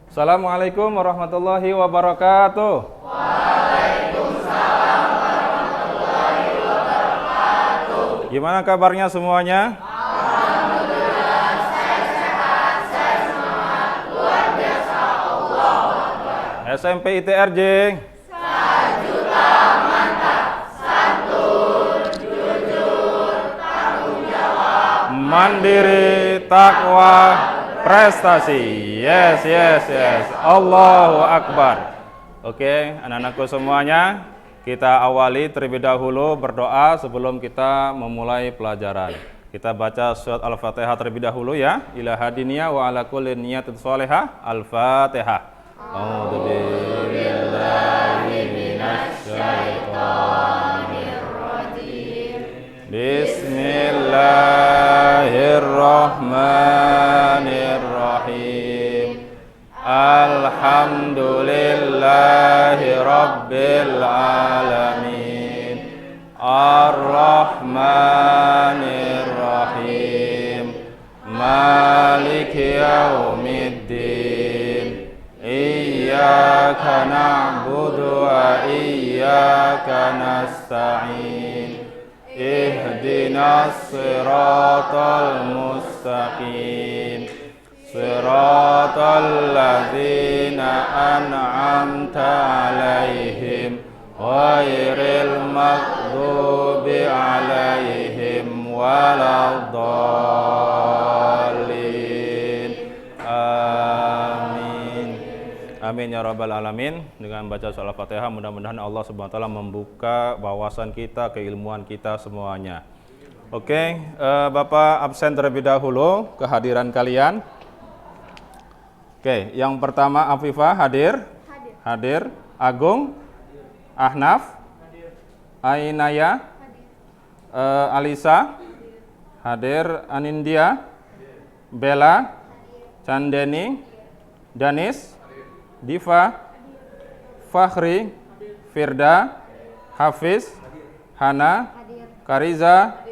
Assalamualaikum warahmatullahi wabarakatuh. Gimana kabarnya semuanya? Alhamdulillah, saya sehat, saya semangat, luar biasa, Allah Akbar. SMP ITRJ. 1 juta mantap, santun, jujur, tanggung jawab, mandiri, takwa, prestasi. Yes. Allahu Akbar. Oke, anak-anakku semuanya, kita awali terlebih dahulu berdoa sebelum kita memulai pelajaran. Kita baca surat Al-Fatihah terlebih dahulu ya. Ila hadiniya wa ala kulli niyatin sholihah. Al-Fatihah. A'udzu billahi minasy syaithanir rajim. Bismillahirrahmanirrahim. Alhamdulillahi rabbil alamin. Ar-Rahmanir Rahim. Maliki yaumiddin. Iyyaka na'budu wa iyyaka nasta'in. Ihdinas siratal mustaqim. Siratal ladzina an'amta 'alaihim ghairil maghdubi 'alaihim waladdallin. Amin. Amin ya rabbal alamin. Dengan baca surah Al-Fatihah mudah-mudahan Allah Subhanahu wa taala membuka wawasan kita, keilmuan kita semuanya. Oke, Bapak absen terlebih dahulu kehadiran kalian. Oke, yang pertama Afifah hadir. Agung, Ahnaf, Ainaya, Alisa, hadir. Anindya, Bella, Candeni, Danis, Diva, Fakhri, Firda, Hafiz, Hana, Kariza,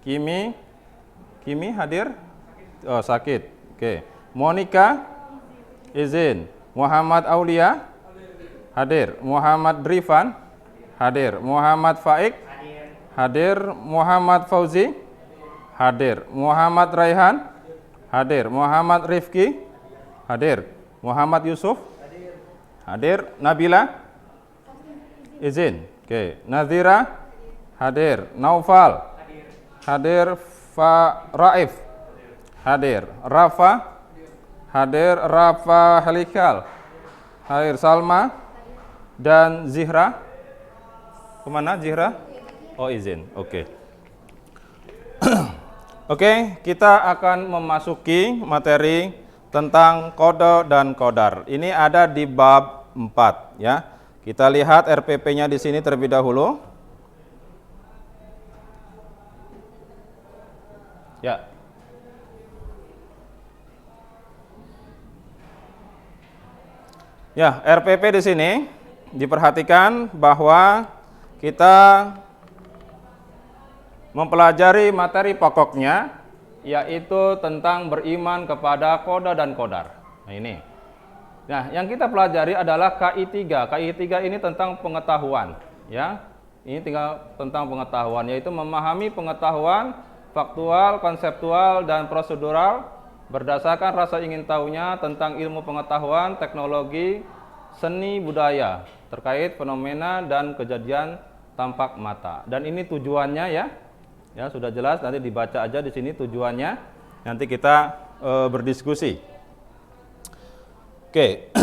Kimi hadir? Oh, sakit. Oke. Monica, izin. Muhammad Aulia, hadir. Muhammad Rifan, hadir. Muhammad Faik, hadir. Muhammad Fauzi, hadir. Muhammad Raihan, hadir. Muhammad Rifki, hadir. Muhammad Yusuf, hadir. Nabila, izin. Oke. Nazira, hadir. Naufal, hadir. Raif, hadir. Rafa, hadir. Rafa Halikal, hadir. Salma dan Zihra, kemana Zihra? Oh, izin. Oke. Oke, kita akan memasuki materi tentang kode dan kodar. Ini ada di bab 4 ya. Kita lihat RPP-nya di sini terlebih dahulu. Ya. Ya, RPP di sini diperhatikan bahwa kita mempelajari materi pokoknya yaitu tentang beriman kepada kode dan kodar. Nah, ini. Nah, yang kita pelajari adalah KI3. KI3 ini tentang pengetahuan, ya. Ini tinggal tentang pengetahuan, yaitu memahami pengetahuan faktual, konseptual, dan prosedural berdasarkan rasa ingin tahunya tentang ilmu pengetahuan, teknologi, seni, budaya terkait fenomena dan kejadian tampak mata. Dan ini tujuannya ya sudah jelas, nanti dibaca aja di sini tujuannya. Nanti kita berdiskusi. Oke.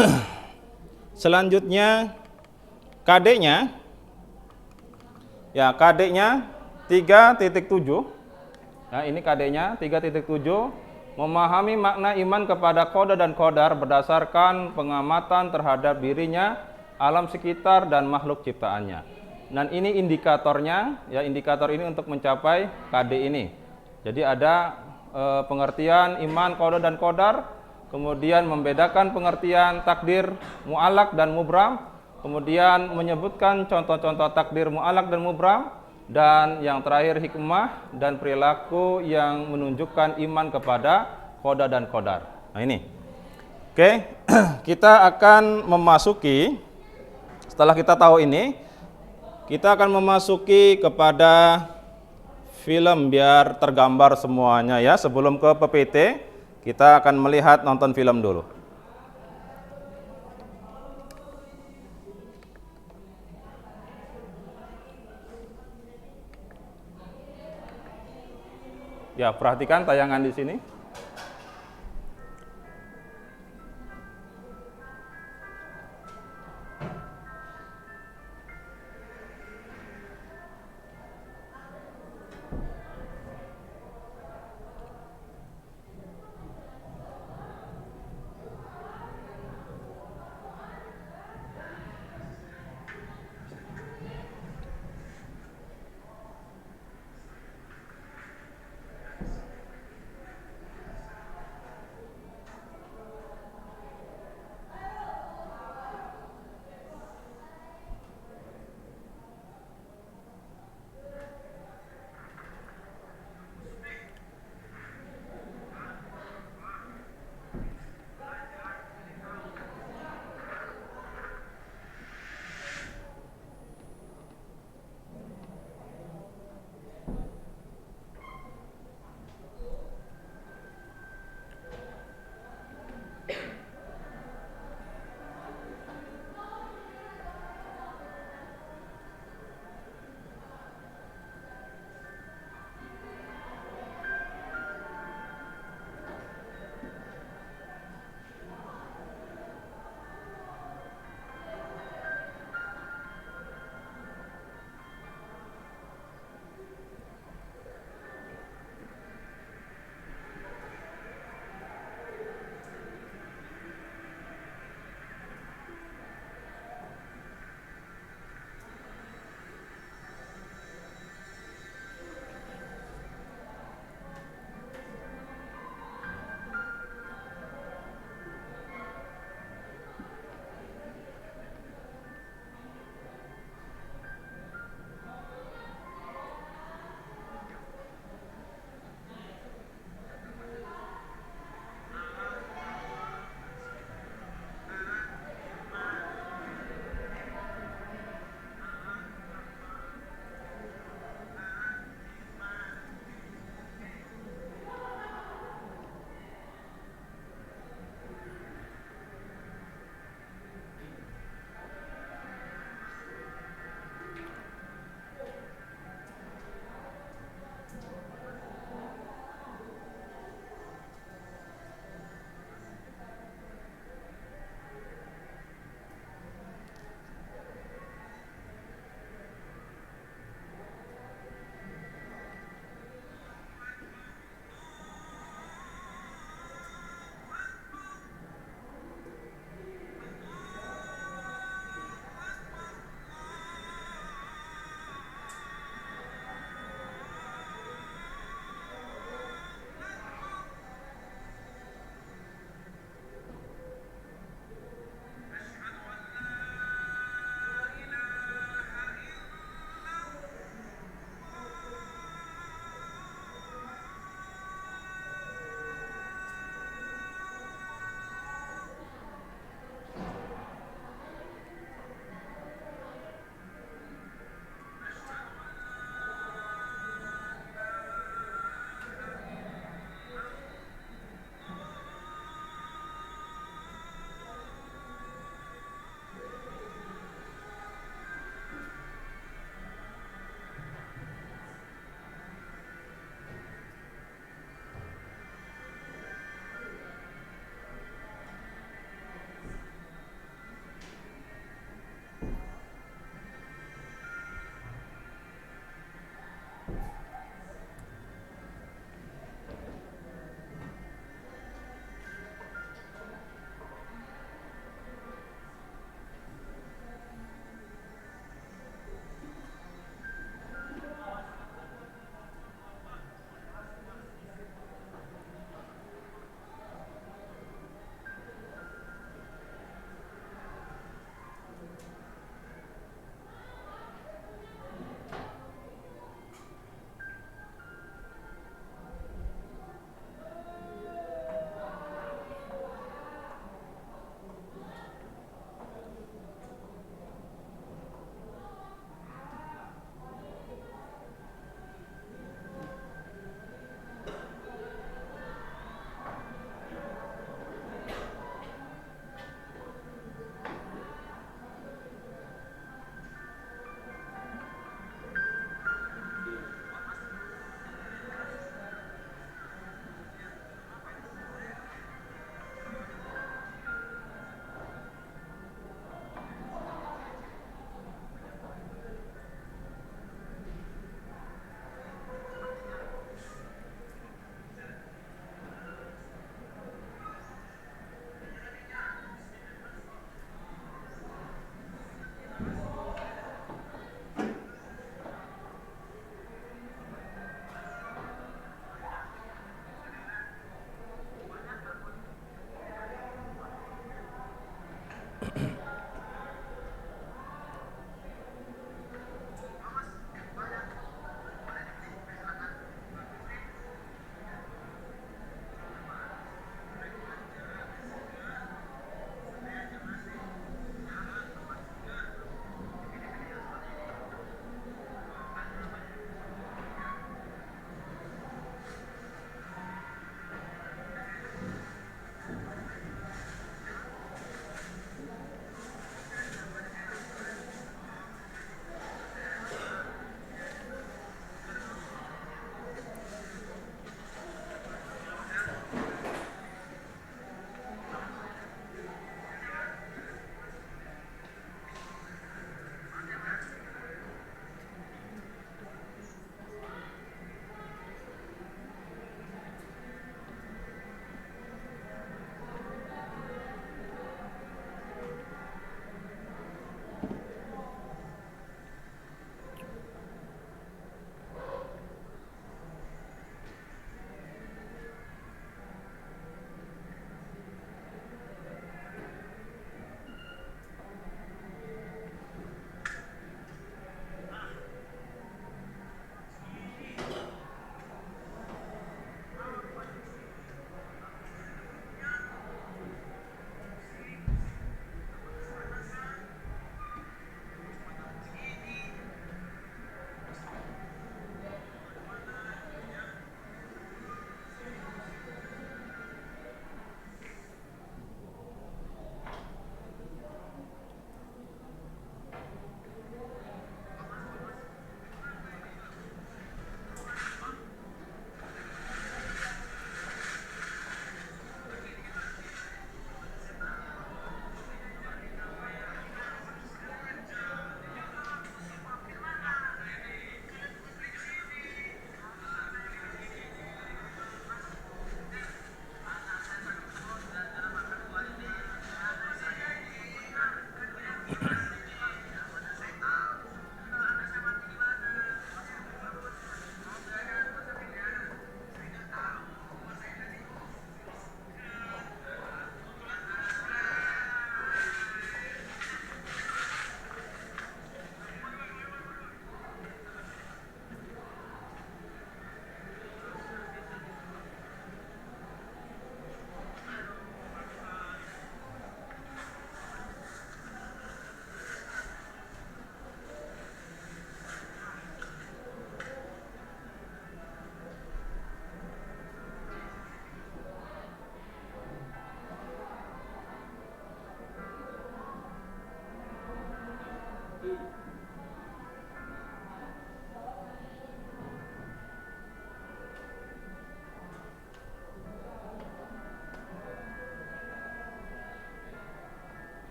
Selanjutnya KD-nya. Ya, KD-nya 3.7. Nah, ini KD-nya 3.7, memahami makna iman kepada kode dan kodar berdasarkan pengamatan terhadap dirinya, alam sekitar, dan makhluk ciptaannya. Dan ini indikatornya, ya, indikator ini untuk mencapai KD ini. Jadi ada pengertian iman, kode, dan kodar, kemudian membedakan pengertian takdir, mu'alak, dan mubram, kemudian menyebutkan contoh-contoh takdir, mu'alak, dan mubram, dan yang terakhir hikmah dan perilaku yang menunjukkan iman kepada kode dan kodar. Nah, ini Oke, kita akan memasuki, setelah kita tahu ini, kita akan memasuki kepada film biar tergambar semuanya ya. Sebelum ke PPT, kita akan melihat nonton film dulu. Ya, perhatikan tayangan di sini.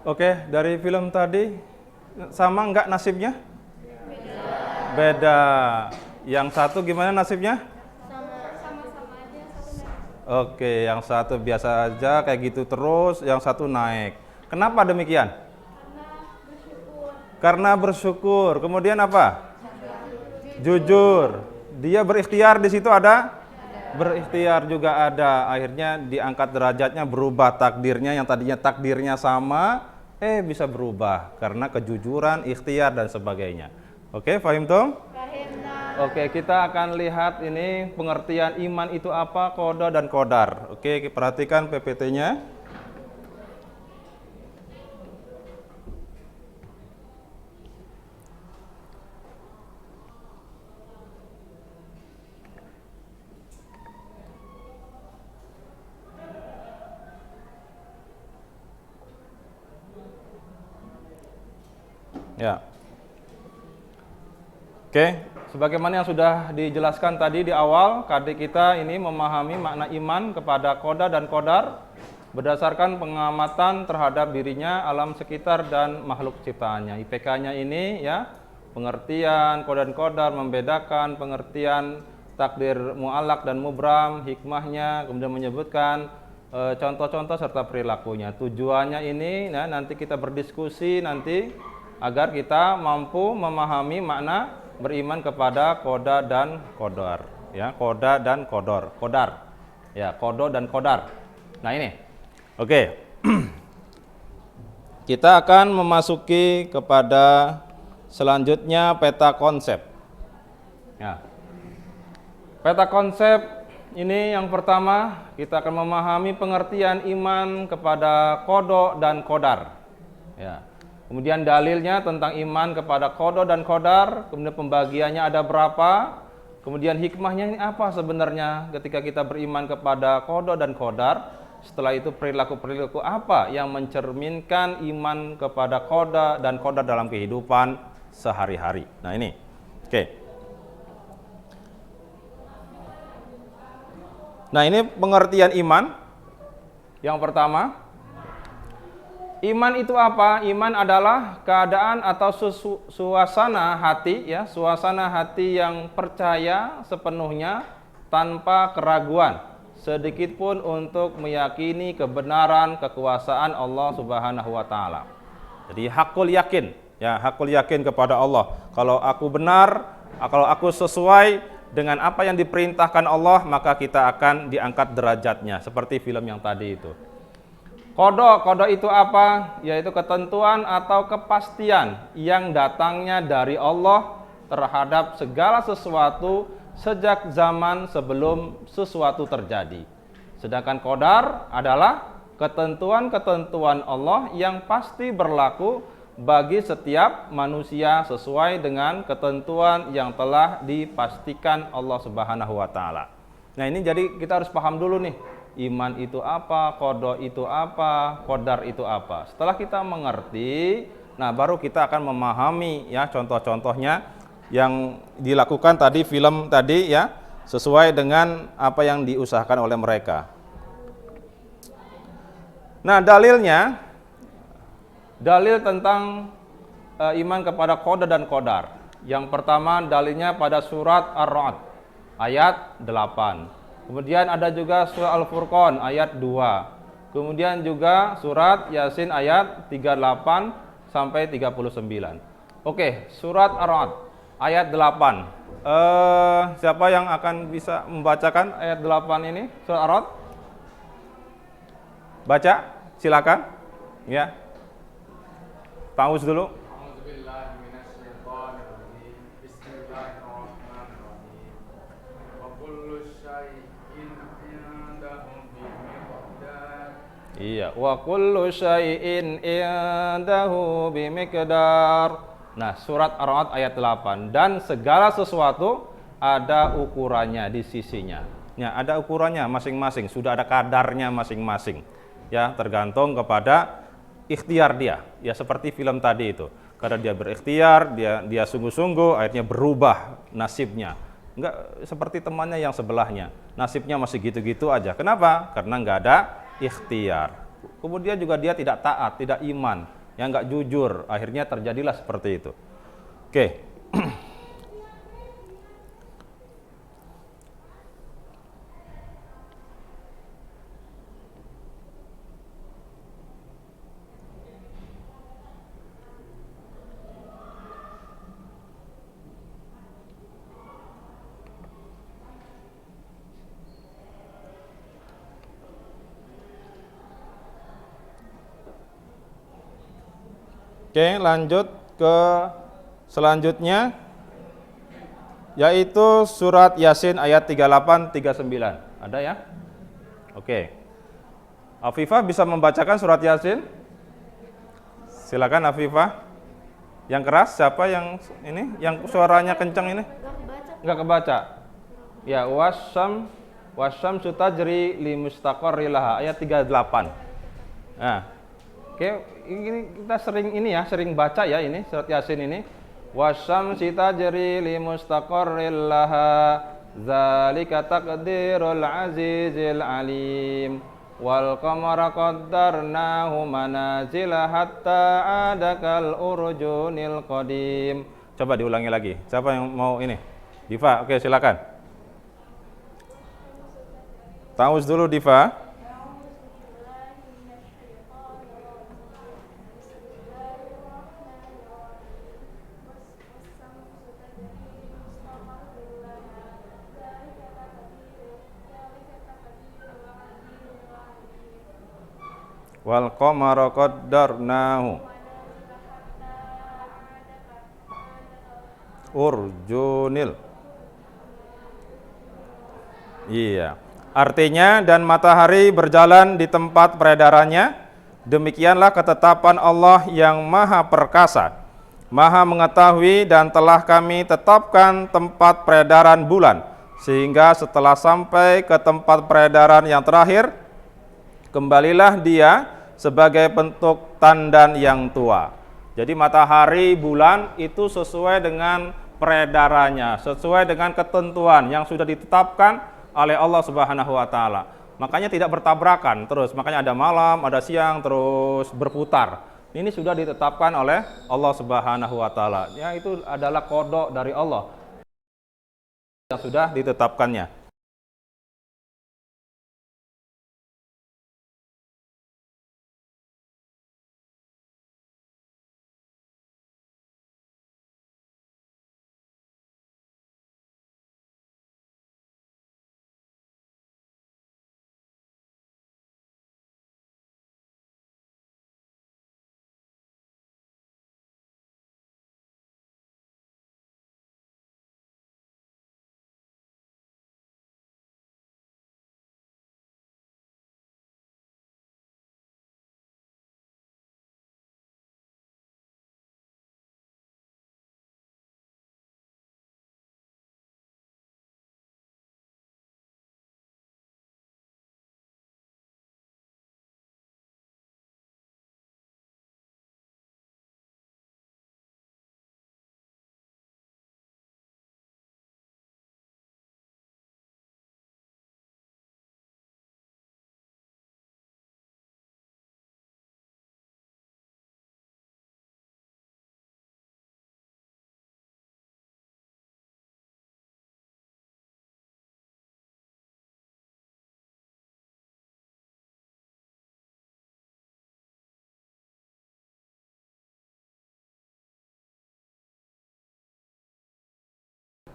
Oke, dari film tadi sama enggak nasibnya? Beda. Yang satu gimana nasibnya? Sama-sama aja, satu naik. Oke, yang satu biasa aja kayak gitu terus, yang satu naik. Kenapa demikian? Karena bersyukur. Kemudian apa? Jujur. Dia berikhtiar, di situ ada? Berikhtiar juga ada. Akhirnya diangkat derajatnya, berubah takdirnya, yang tadinya takdirnya sama, bisa berubah karena kejujuran, ikhtiar dan sebagainya. Oke, paham tuh? Oke, kita akan lihat ini pengertian iman itu apa, qada dan qadar. Oke, perhatikan PPT-nya. Ya. Oke, sebagaimana yang sudah dijelaskan tadi di awal, KD kita ini memahami makna iman kepada qada dan qadar berdasarkan pengamatan terhadap dirinya, alam sekitar dan makhluk ciptaannya. IPK-nya ini ya, pengertian qada dan qadar membedakan pengertian takdir mu'allaq dan mubram, hikmahnya, kemudian menyebutkan contoh-contoh serta perilakunya. Tujuannya ini nanti kita berdiskusi nanti agar kita mampu memahami makna beriman kepada qada dan qadar, ya, qada dan qadar, ya, qada dan qadar. Nah ini, oke, kita akan memasuki kepada selanjutnya peta konsep. Ya, peta konsep ini yang pertama kita akan memahami pengertian iman kepada qada dan qadar. Ya. Kemudian dalilnya tentang iman kepada qada dan qadar, kemudian pembagiannya ada berapa, kemudian hikmahnya ini apa sebenarnya ketika kita beriman kepada qada dan qadar. Setelah itu perilaku-perilaku apa yang mencerminkan iman kepada qada dan qadar dalam kehidupan sehari-hari. Nah ini, oke. Nah ini pengertian iman. Yang pertama, iman itu apa? Iman adalah keadaan atau suasana hati, ya, suasana hati yang percaya sepenuhnya tanpa keraguan sedikit pun untuk meyakini kebenaran kekuasaan Allah Subhanahu wa taala. Jadi hakul yakin, ya, hakul yakin kepada Allah. Kalau aku benar, kalau aku sesuai dengan apa yang diperintahkan Allah, maka kita akan diangkat derajatnya seperti film yang tadi itu. Qada itu apa? Yaitu ketentuan atau kepastian yang datangnya dari Allah terhadap segala sesuatu sejak zaman sebelum sesuatu terjadi. Sedangkan qadar adalah ketentuan-ketentuan Allah yang pasti berlaku bagi setiap manusia sesuai dengan ketentuan yang telah dipastikan Allah Subhanahu wa taala. Nah, ini jadi kita harus paham dulu nih. Iman itu apa, qada itu apa, qadar itu apa. Setelah kita mengerti, nah baru kita akan memahami ya contoh-contohnya yang dilakukan tadi film tadi ya, sesuai dengan apa yang diusahakan oleh mereka. Nah, dalilnya, dalil tentang iman kepada qada dan qadar. Yang pertama dalilnya pada surat Ar-Ra'd ayat 8. Kemudian ada juga surah Al-Furqan ayat 2. Kemudian juga surat Yasin ayat 38 sampai 39. Oke, surat Ar-Ra'd ayat 8. Siapa yang akan bisa membacakan ayat 8 ini? Surat Ar-Ra'd? Baca, silakan. Ya. Paus dulu. Iya, wa kullu syai'in indahu bimiqdar. Nah, surat Ar-Ra'd ayat 8, dan segala sesuatu ada ukurannya di sisinya. Ya, ada ukurannya masing-masing, sudah ada kadarnya masing-masing. Ya, tergantung kepada ikhtiar dia. Ya, seperti film tadi itu. Karena dia berikhtiar, dia sungguh-sungguh, akhirnya berubah nasibnya. Enggak seperti temannya yang sebelahnya. Nasibnya masih gitu-gitu aja. Kenapa? Karena enggak ada ikhtiar. Kemudian juga dia tidak taat, tidak iman. yang nggak jujur. Akhirnya terjadilah seperti itu. Oke. Oke, lanjut ke selanjutnya, yaitu surat Yasin ayat 38-39. Ada ya? Oke. Afifah bisa membacakan surat Yasin? Silakan Afifah. Yang keras siapa yang ini? Yang suaranya kencang ini? Enggak kebaca. Ya, wasam sutajri li mustaqarrilaha ayat 38. Nah, oke, ini kita sering baca ya ini surat Yasin ini. Wasyamsi tajri li mustaqarrilaha dzalika taqdirul azizil alim wal qamara qaddarnahu manazila hatta adakal urjunil qadim. Coba diulangi lagi. Siapa yang mau ini? Diva, oke silakan. Tauz dulu Diva. Wal qamara qaddarnahu urjunil. Iya. Artinya dan matahari berjalan di tempat peredarannya. Demikianlah ketetapan Allah yang maha perkasa, maha mengetahui, dan telah kami tetapkan tempat peredaran bulan, sehingga setelah sampai ke tempat peredaran yang terakhir, kembalilah dia sebagai bentuk tandan yang tua. Jadi matahari, bulan itu sesuai dengan peredarannya, sesuai dengan ketentuan yang sudah ditetapkan oleh Allah Subhanahu wa taala. Makanya tidak bertabrakan terus, makanya ada malam, ada siang, terus berputar. Ini sudah ditetapkan oleh Allah Subhanahu wa taala. Ya, itu adalah qada dari Allah yang sudah ditetapkannya.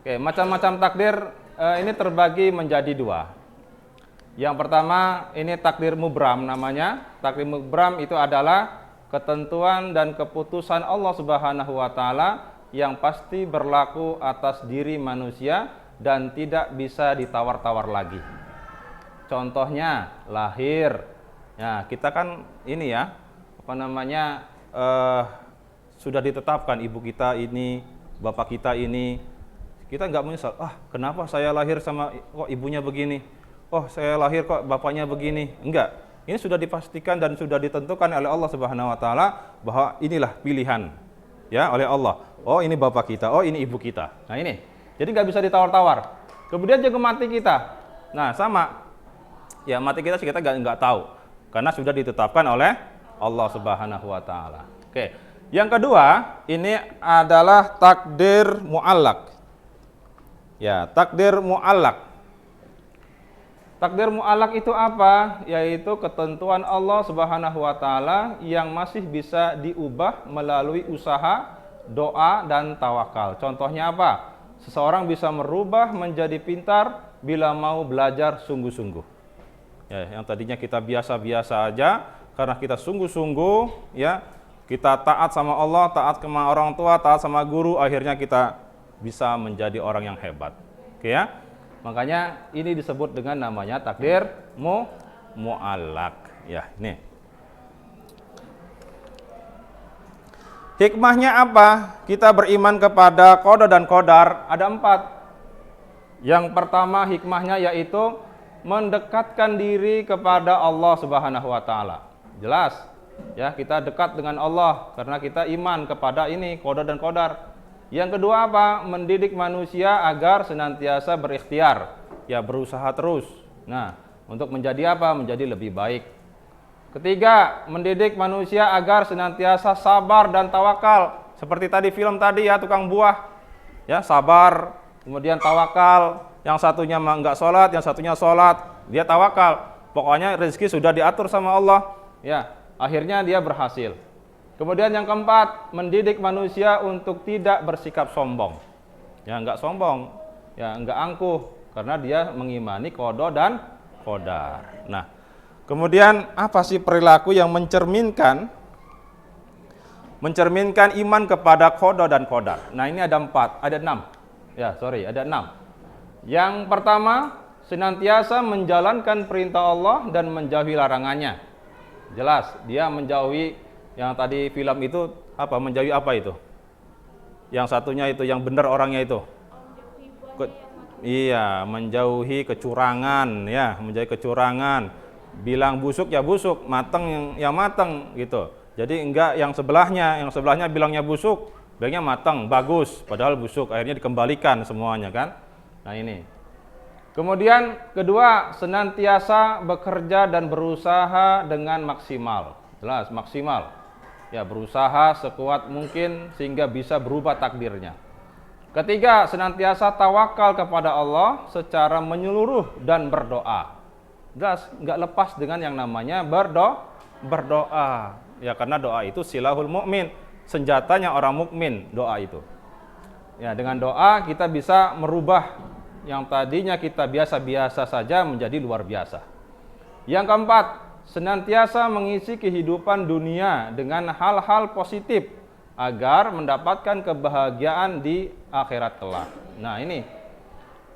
Oke, macam-macam takdir ini terbagi menjadi dua. Yang pertama, ini takdir mubram namanya. Takdir mubram itu adalah ketentuan dan keputusan Allah Subhanahu wa taala yang pasti berlaku atas diri manusia dan tidak bisa ditawar-tawar lagi. Contohnya lahir. Ya, kita kan ini ya, sudah ditetapkan ibu kita ini, bapak kita ini. Kita nggak menyesal, kenapa saya lahir sama kok ibunya begini, saya lahir kok bapaknya begini. Enggak, ini sudah dipastikan dan sudah ditentukan oleh Allah Subhanahu wa taala bahwa inilah pilihan ya oleh Allah. Oh, ini bapak kita, oh ini ibu kita. Nah ini, jadi nggak bisa ditawar-tawar. Kemudian juga mati kita. Nah sama, ya mati kita nggak tahu karena sudah ditetapkan oleh Allah Subhanahu wa taala. Oke. Yang kedua, ini adalah takdir mu'allaq. Ya, takdir mu'allaq. Takdir mu'allaq itu apa? Yaitu ketentuan Allah Subhanahu wa taala yang masih bisa diubah melalui usaha, doa dan tawakal. Contohnya apa? Seseorang bisa merubah menjadi pintar bila mau belajar sungguh-sungguh. Ya, yang tadinya kita biasa-biasa aja, karena kita sungguh-sungguh, ya, kita taat sama Allah, taat sama orang tua, taat sama guru, akhirnya kita bisa menjadi orang yang hebat. Oke ya? Makanya ini disebut dengan namanya takdir mu'allaq. Ya, ini. Hikmahnya apa? Kita beriman kepada qada dan qadar ada 4. Yang pertama hikmahnya yaitu mendekatkan diri kepada Allah Subhanahu wa taala. Jelas, ya, kita dekat dengan Allah karena kita iman kepada ini qada dan qadar. Yang kedua apa? Mendidik manusia agar senantiasa berikhtiar, ya, berusaha terus. Nah, untuk menjadi apa? Menjadi lebih baik. Ketiga, mendidik manusia agar senantiasa sabar dan tawakal. Seperti tadi film tadi ya, tukang buah. Ya, sabar, kemudian tawakal. Yang satunya enggak sholat, yang satunya sholat. Dia tawakal. Pokoknya rezeki sudah diatur sama Allah. Ya, akhirnya dia berhasil. Kemudian yang keempat, mendidik manusia untuk tidak bersikap sombong. Ya, enggak sombong, ya, enggak angkuh, karena dia mengimani qada dan qadar. Nah, kemudian apa sih perilaku yang mencerminkan iman kepada qada dan qadar? Nah, ini ada 6. Ya, ada 6. Yang pertama, senantiasa menjalankan perintah Allah dan menjauhi larangannya. Jelas, dia menjauhi. Yang tadi film itu apa? Menjauhi apa itu? Yang satunya itu yang benar orangnya itu. Iya, menjauhi kecurangan, ya, menjauhi kecurangan. Bilang busuk ya busuk, mateng yang mateng gitu. Jadi enggak yang sebelahnya bilangnya busuk, bilangnya mateng, bagus, padahal busuk. Akhirnya dikembalikan semuanya kan. Nah, ini. Kemudian kedua, senantiasa bekerja dan berusaha dengan maksimal. Jelas, maksimal. Ya, berusaha sekuat mungkin sehingga bisa berubah takdirnya. Ketiga, senantiasa tawakal kepada Allah secara menyeluruh dan berdoa. Jelas, nggak lepas dengan yang namanya berdoa. Ya, karena doa itu silahul mukmin, senjatanya orang mukmin, doa itu. Ya, dengan doa kita bisa merubah yang tadinya kita biasa-biasa saja menjadi luar biasa. Yang keempat, senantiasa mengisi kehidupan dunia dengan hal-hal positif agar mendapatkan kebahagiaan di akhirat kelak. Nah, ini.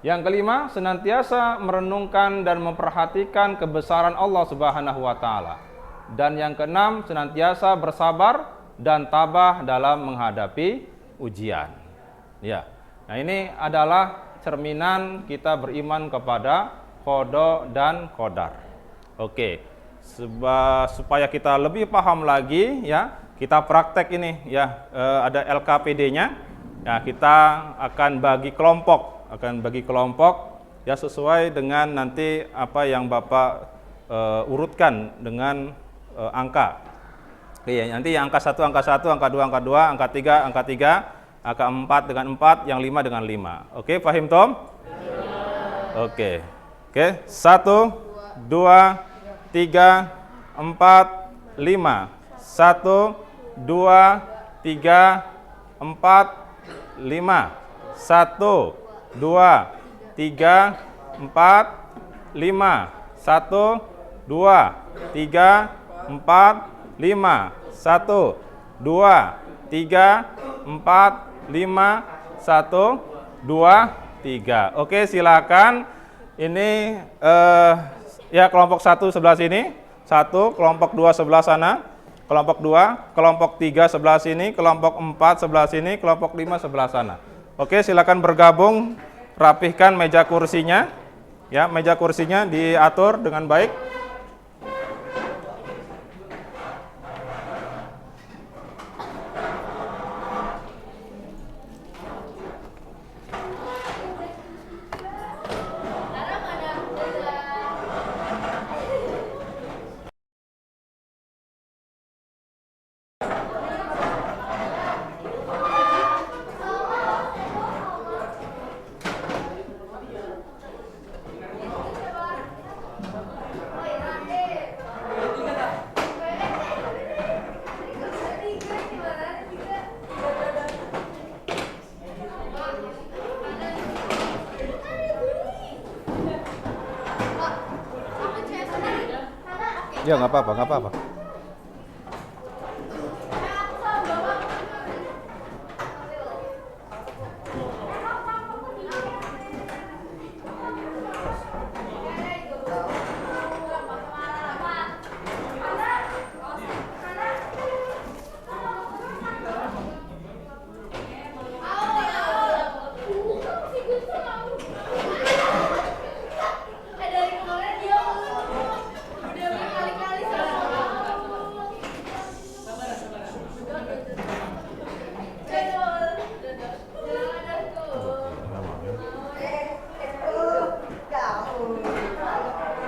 Yang kelima, senantiasa merenungkan dan memperhatikan kebesaran Allah Subhanahu wa taala. Dan yang keenam, senantiasa bersabar dan tabah dalam menghadapi ujian. Ya. Nah, ini adalah cerminan kita beriman kepada qada dan qadar. Oke. Supaya kita lebih paham lagi, ya, kita praktek ini, ya, ada LKPD-nya. Ya, kita akan bagi kelompok, ya, sesuai dengan nanti apa yang Bapak urutkan dengan angka. Oke, nanti yang angka 1, angka 1, angka 2, angka 2, angka 3, angka 3, angka 4 dengan 4, yang 5 dengan 5. Oke, paham Tom? Oke. 1, 2, 3, 4, 5. 1, 2, 3, 4, 5. 1, 2, 3, 4, 5. 1, 2, 3, 4, 5. 1, 2, 3, 4, 5. 1, 2, 3. Oke, silakan. Ini ya, kelompok 1 sebelah sini, 1, kelompok 2 sebelah sana, kelompok 2, kelompok 3 sebelah sini, kelompok 4 sebelah sini, kelompok 5 sebelah sana. Oke, silakan bergabung, rapihkan meja kursinya. Ya, meja kursinya diatur dengan baik. Ya nggak apa-apa, nggak apa-apa.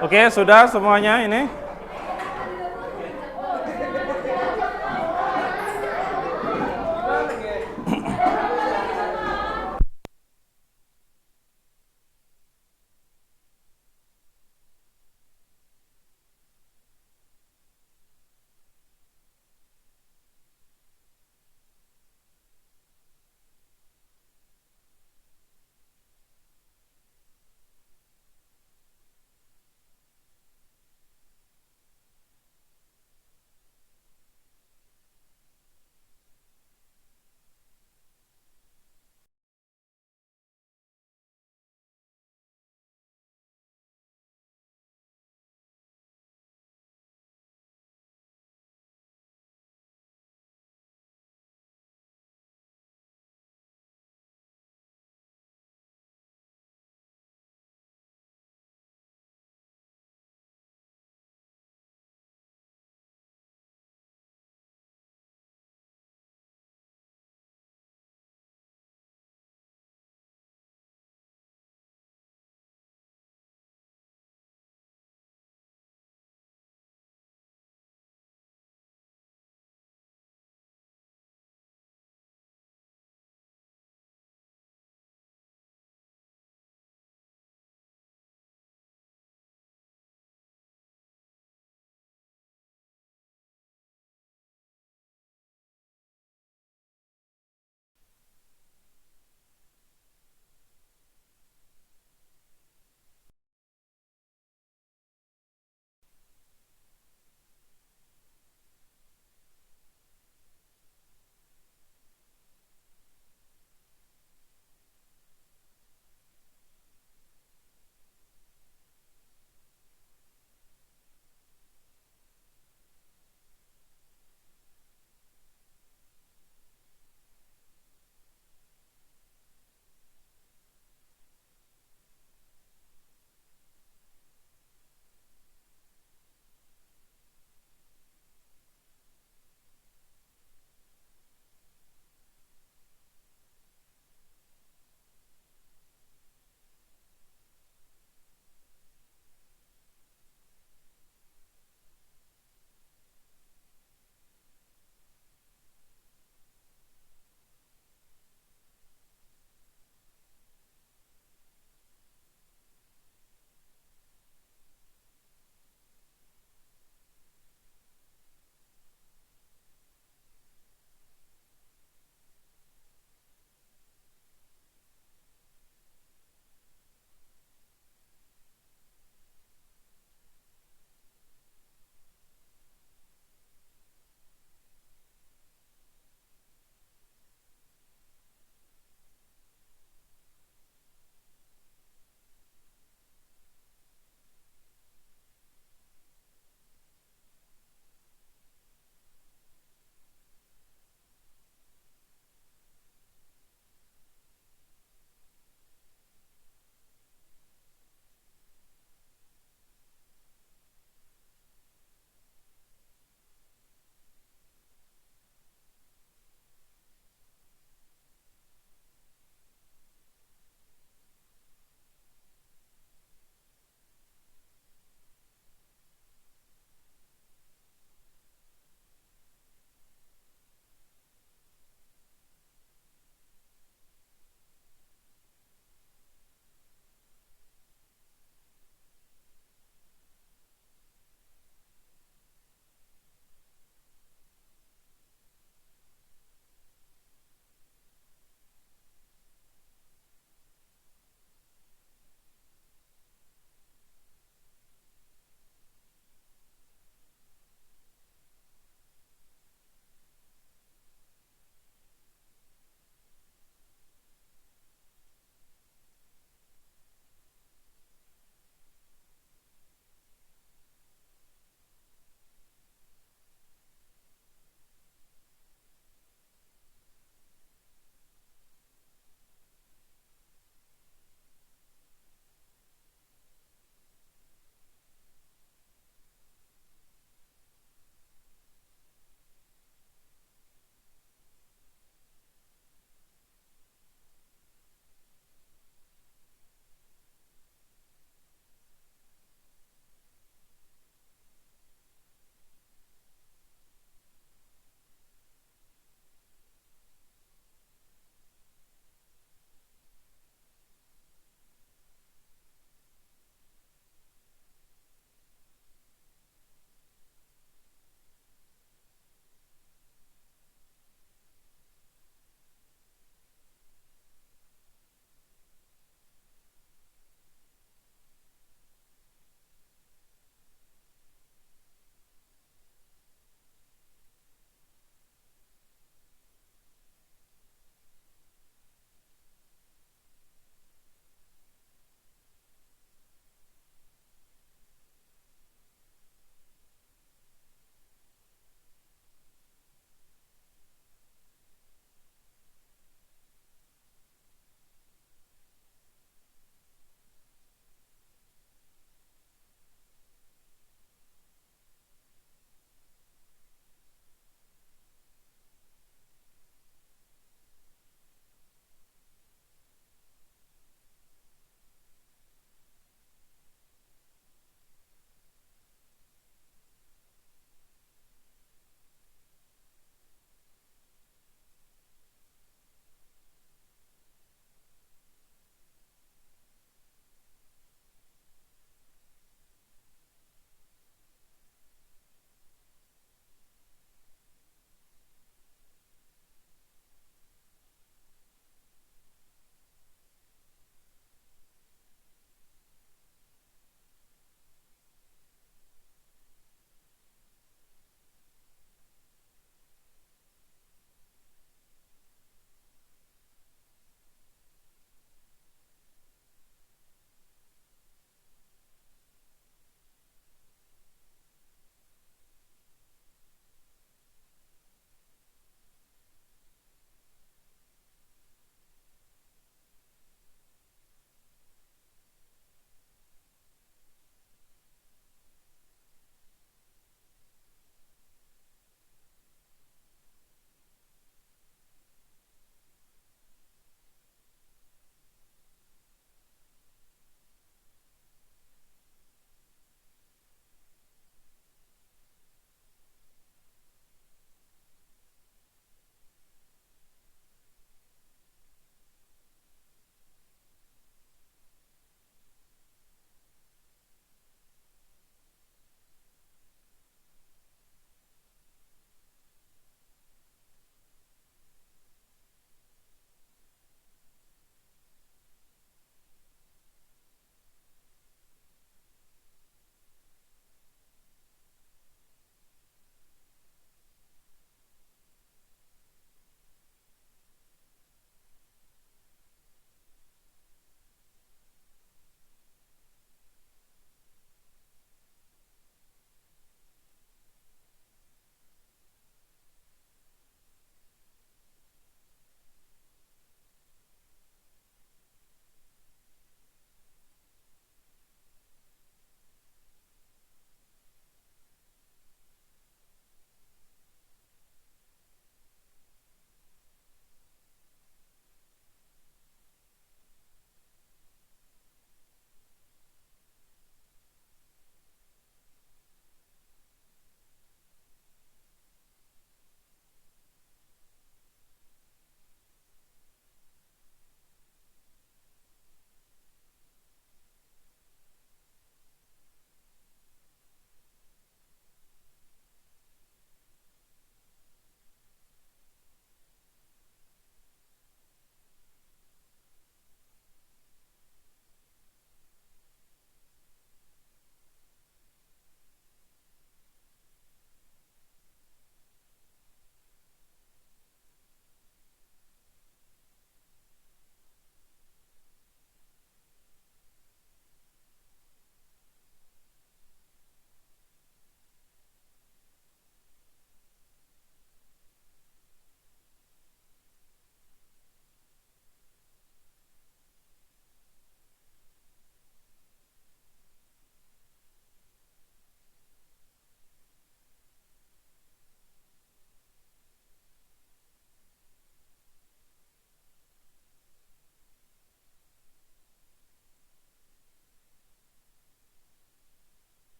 Oke, sudah semuanya ini.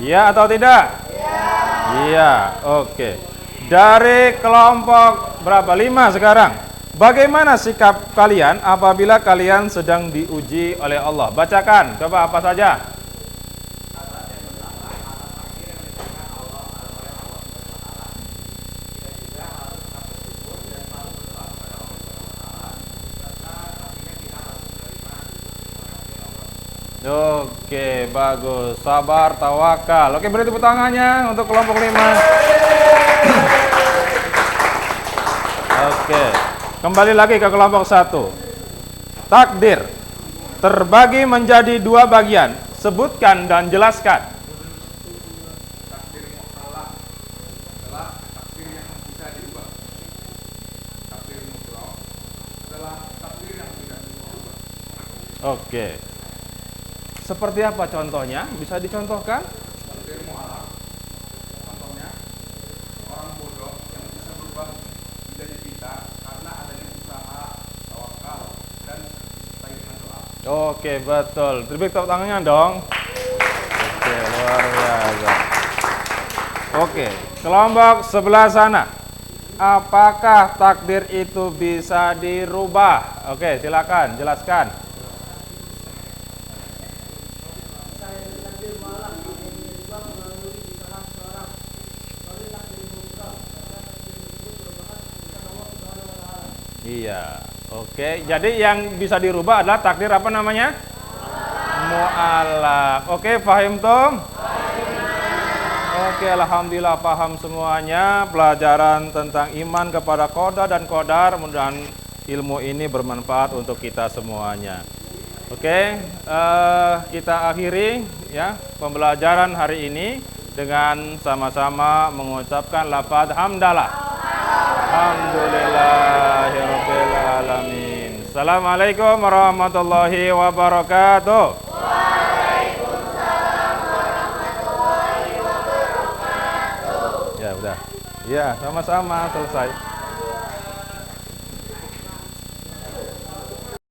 Iya atau tidak? Iya, oke. Dari kelompok berapa? 5 sekarang. Bagaimana sikap kalian apabila kalian sedang diuji oleh Allah? Bacakan, coba apa saja? Oke, bagus. Sabar, tawakal. Oke, beri tepuk tangannya untuk kelompok 5. Oke, kembali lagi ke kelompok 1. Takdir terbagi menjadi 2 bagian. Sebutkan dan jelaskan. Takdir mutlak adalah takdir yang bisa diubah. Takdir mutlak adalah takdir yang tidak bisa diubah. Oke. Seperti apa contohnya? Bisa dicontohkan? Takdir mu'alaf, contohnya orang bodoh yang bisa berubah menjadi pintar karena adanya usaha, tawakal, dan disertai dengan doa. Oke, betul. Beri tepuk tangannya dong. Oke, luar biasa. Oke, kelompok sebelah sana. Apakah takdir itu bisa dirubah? Oke, silakan jelaskan. Iya, oke. Jadi yang bisa dirubah adalah takdir apa namanya? Mu'alaq. Oke, paham Tom? Oke, alhamdulillah paham semuanya pelajaran tentang iman kepada qada dan qadar. Mudah-mudahan ilmu ini bermanfaat untuk kita semuanya. Oke, kita akhiri ya pembelajaran hari ini dengan sama-sama mengucapkan lafaz hamdalah. Alhamdulillahirabbil alamin. Assalamualaikum warahmatullahi wabarakatuh. Waalaikumsalam warahmatullahi wabarakatuh. Ya, udah. Ya, sama-sama selesai.